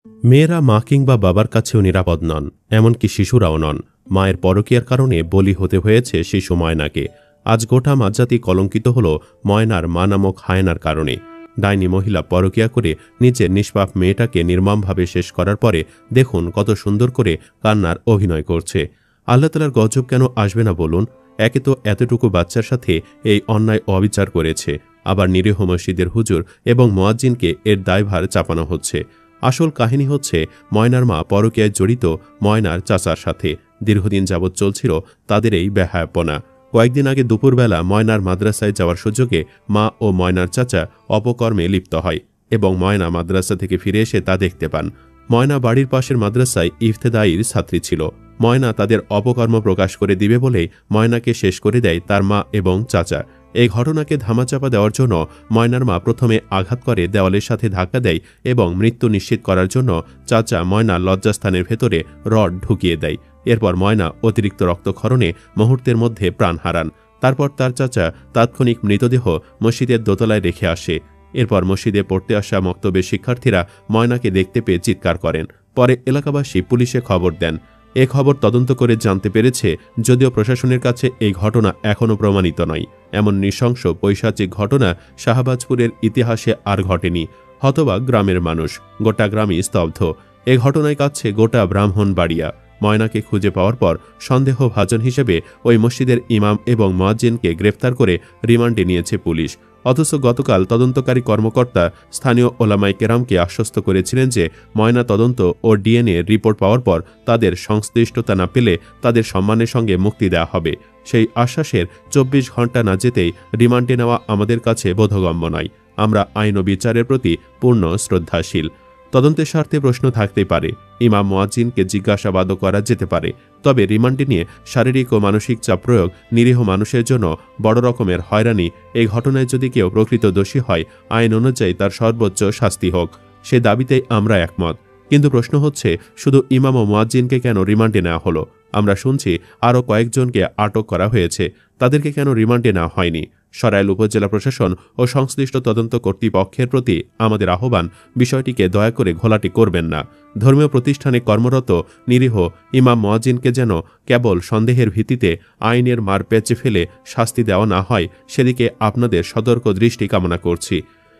মেয়েরা মা কিংবা বাবার কাছেও নিরাপদ নন, এমনকি শিশুরাও নন। মায়ের পরকীয়ার কারণে বলি হতে হয়েছে শিশু ময়নাকে। আজ গোটা মাঝজাতি কলঙ্কিত হল ময়নার মা নামক হায়নার কারণে। ডাইনি মহিলা পরকীয়া করে নিজের নিষ্পাপ মেয়েটাকে নির্মমভাবে শেষ করার পরে দেখুন কত সুন্দর করে কান্নার অভিনয় করছে। আল্লাহ তাআলার গজব কেন আসবে না বলুন? একে তো এতটুকু বাচ্চার সাথে এই অন্যায় অবিচার করেছে, আবার নিরীহ মসজিদের হুজুর এবং মুয়াজ্জিনকে এর দায়ভার চাপানো হচ্ছে। আসল কাহিনী হচ্ছে ময়নার মা পরকীয়ায় জড়িত ময়নার চাচার সাথে। দীর্ঘদিন যাবৎ চলছিল তাদের এই বেহায়াপনা। কয়েকদিন আগে দুপুরবেলা ময়নার মাদ্রাসায় যাওয়ার সুযোগে মা ও ময়নার চাচা অপকর্মে লিপ্ত হয় এবং ময়না মাদ্রাসা থেকে ফিরে এসে তা দেখতে পান। ময়না বাড়ির পাশের মাদ্রাসায় ইফতেদায়ীর ছাত্রী ছিল। ময়না তাদের অপকর্ম প্রকাশ করে দিবে বলেই ময়নাকে শেষ করে দেয় তার মা এবং চাচা। এই ঘটনাকে ধামাচাপা দেওয়ার জন্য ময়নার মা প্রথমে আঘাত করে দেওয়ালের সাথে ধাক্কা দেয় এবং মৃত্যু নিশ্চিত করার জন্য চাচা ময়না লজ্জাস্থানের ভেতরে রড ঢুকিয়ে দেয়। এরপর ময়না অতিরিক্ত রক্তক্ষরণে মুহূর্তের মধ্যে প্রাণ হারান। তারপর তার চাচা তাৎক্ষণিক মৃতদেহ মসজিদের দোতলায় রেখে আসে। এরপর মসজিদে পড়তে আসা মক্তবের শিক্ষার্থীরা ময়নাকে দেখতে পেয়ে চিৎকার করেন। পরে এলাকাবাসী পুলিশে খবর দেন। এ খবর তদন্ত করে জানতে পেরেছে, যদিও প্রশাসনের কাছে এই ঘটনা এখনও প্রমাণিত নয়। এমন নৃশংস পৈশাচিক ঘটনা শাহবাজপুরের ইতিহাসে আর ঘটেনি। হতবাক গ্রামের মানুষ, গোটা গ্রামই স্তব্ধ। এ ঘটনায় কাঁদছে গোটা ব্রাহ্মণবাড়িয়া। ময়নাকে খুঁজে পাওয়ার পর সন্দেহভাজন হিসেবে ওই মসজিদের ইমাম এবং মুয়াজ্জিনকে গ্রেফতার করে রিমান্ডে নিয়েছে পুলিশ। অথচ গতকাল তদন্তকারী কর্মকর্তা স্থানীয় ওলামায়ে কেরামকে আশ্বস্ত করেছিলেন যে ময়না তদন্ত ও ডিএনএ রিপোর্ট পাওয়ার পর তাদের সংশ্লিষ্টতা না পেলে তাদের সম্মানের সঙ্গে মুক্তি দেওয়া হবে। সেই আশ্বাসের 24 ঘণ্টা না যেতেই রিমান্ডে নেওয়া আমাদের কাছে বোধগম্য নয়। আমরা আইন ও বিচারের প্রতি পূর্ণ শ্রদ্ধাশীল। তদন্তের স্বার্থে প্রশ্ন থাকতেই পারে, ইমাম মুয়াজ্জিনকে জিজ্ঞাসাবাদও করা যেতে পারে। তবে রিমান্ডে নিয়ে শারীরিক ও মানসিক চাপ প্রয়োগ নিরীহ মানুষের জন্য বড় রকমের হয়রানি। এই ঘটনায় যদি কেউ প্রকৃত দোষী হয়, আইন অনুযায়ী তার সর্বোচ্চ শাস্তি হোক, সে দাবিতেই আমরা একমত। কিন্তু প্রশ্ন হচ্ছে, শুধু ইমাম ও মুয়াজ্জিনকে কেন রিমান্ডে নেওয়া হলো? আমরা শুনছি আরও কয়েকজনকে আটক করা হয়েছে, তাদেরকে কেন রিমান্ডে নেওয়া হয়নি? সরাইল উপজেলা প্রশাসন ও সংশ্লিষ্ট তদন্ত কর্তৃপক্ষের প্রতি আমাদের আহ্বান, বিষয়টিকে দয়া করে ঘোলাটি করবেন না। ধর্মীয় প্রতিষ্ঠানে কর্মরত নিরীহ ইমাম মুয়াজ্জিনকে যেন কেবল সন্দেহের ভিত্তিতে আইনের মার পেঁচে ফেলে শাস্তি দেওয়া না হয়, সেদিকে আপনাদের সতর্ক দৃষ্টি কামনা করছি।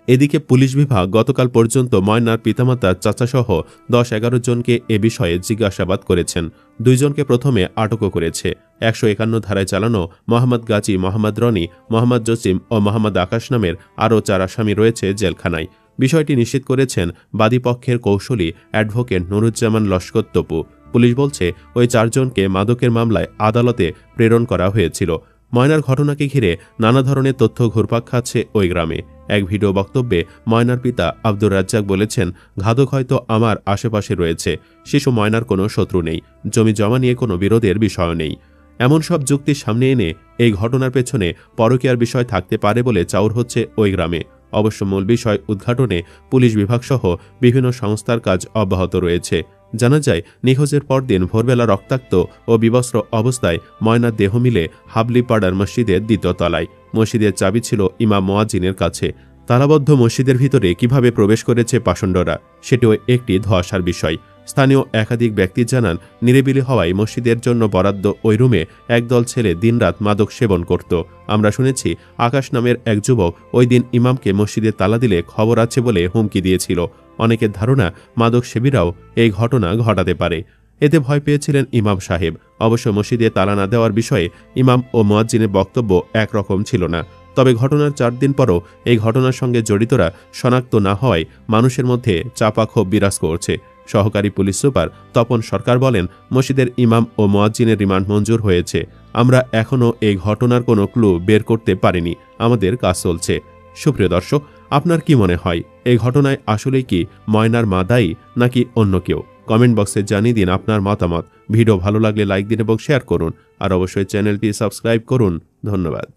এদিকে পুলিশ বিভাগ গতকাল পর্যন্ত ময়নার পিতামাতার চাচাসহ 10-11 জনকে এ বিষয়ে জিজ্ঞাসাবাদ করেছেন। 2 জনকে প্রথমে আটকও করেছে। 151 ধারায় চালানো মোহাম্মদ গাজী, মোহাম্মদ রনি, মোহাম্মদ জসিম ও মোহাম্মদ আকাশ নামের আরও 4 আসামি রয়েছে জেলখানায়। বিষয়টি নিশ্চিত করেছেন বাদীপক্ষের কৌশলী অ্যাডভোকেট নুরুজ্জামান লস্কর তপু। পুলিশ বলছে, ওই 4 জনকে মাদকের মামলায় আদালতে প্রেরণ করা হয়েছিল। ময়নার ঘটনাকে ঘিরে নানা ধরনের তথ্য ঘুরপাক খাচ্ছে ওই গ্রামে। এক ভিডিও বক্তব্যে ময়নার পিতা আব্দুর রাজ্জাক বলেছেন, ঘাতক হয়তো আমার আশেপাশে রয়েছে, শিশু ময়নার কোনো শত্রু নেই, জমি জমা নিয়ে কোনো বিরোধের বিষয় নেই। এমন সব যুক্তি সামনে এনে এই ঘটনার পেছনে পরকীয়ার বিষয় থাকতে পারে বলে চাউর হচ্ছে ওই গ্রামে। অবশ্য মূল বিষয় উদ্ঘাটনে পুলিশ বিভাগসহ বিভিন্ন সংস্থার কাজ অব্যাহত রয়েছে। জানা যায়, নিখোঁজের পরদিন ভোরবেলা রক্তাক্ত ও বিবস্ত্র অবস্থায় ময়নার দেহ মিলে হাবলিপাড়ার মসজিদের 2য় তলায়। মসজিদের চাবি ছিল ইমাম মুয়াজ্জিনের কাছে। তালাবদ্ধ মসজিদের ভিতরে কিভাবে প্রবেশ করেছে পাষণ্ডরা, সেটিও একটি ধোঁয়াশার বিষয়। স্থানীয় একাধিক ব্যক্তি জানান, নিরিবিলি হওয়ায় মসজিদের জন্য বরাদ্দ ওই রুমে একদল ছেলে দিনরাত মাদক সেবন করত। আমরা শুনেছি, আকাশ নামের এক যুবক ওই দিন ইমামকে মসজিদে তালা দিলে খবর আছে বলে হুমকি দিয়েছিল। অনেকের ধারণা মাদক সেবীরাও এই ঘটনা ঘটাতে পারে। এতে ভয় পেয়েছিলেন ইমাম সাহেব। অবশ্য মসজিদে তালা না দেওয়ার বিষয়ে ইমাম ও মুয়াজ্জিনের বক্তব্য একরকম ছিল না। তবে ঘটনার 4 দিন পরও এই ঘটনার সঙ্গে জড়িতরা শনাক্ত না হওয়ায় মানুষের মধ্যে চাপা ক্ষোভ বিরাজ করছে। সহকারী পুলিশ সুপার তপন সরকার বলেন, মসজিদের ইমাম ও মুয়াজ্জিনের রিমান্ড মঞ্জুর হয়েছে। আমরা এখনও এই ঘটনার কোনো ক্লু বের করতে পারিনি, আমাদের কাজ চলছে। সুপ্রিয় দর্শক, আপনার কি মনে হয়, এই ঘটনায় আসলেই কি ময়নার মা দায়ী নাকি অন্য কেউ? কমেন্ট বক্সে জানিয়ে দিন আপনার মতামত। ভিডিও ভালো লাগলে লাইক দিন এবং শেয়ার করুন, আর অবশ্যই চ্যানেলটি সাবস্ক্রাইব করুন। ধন্যবাদ।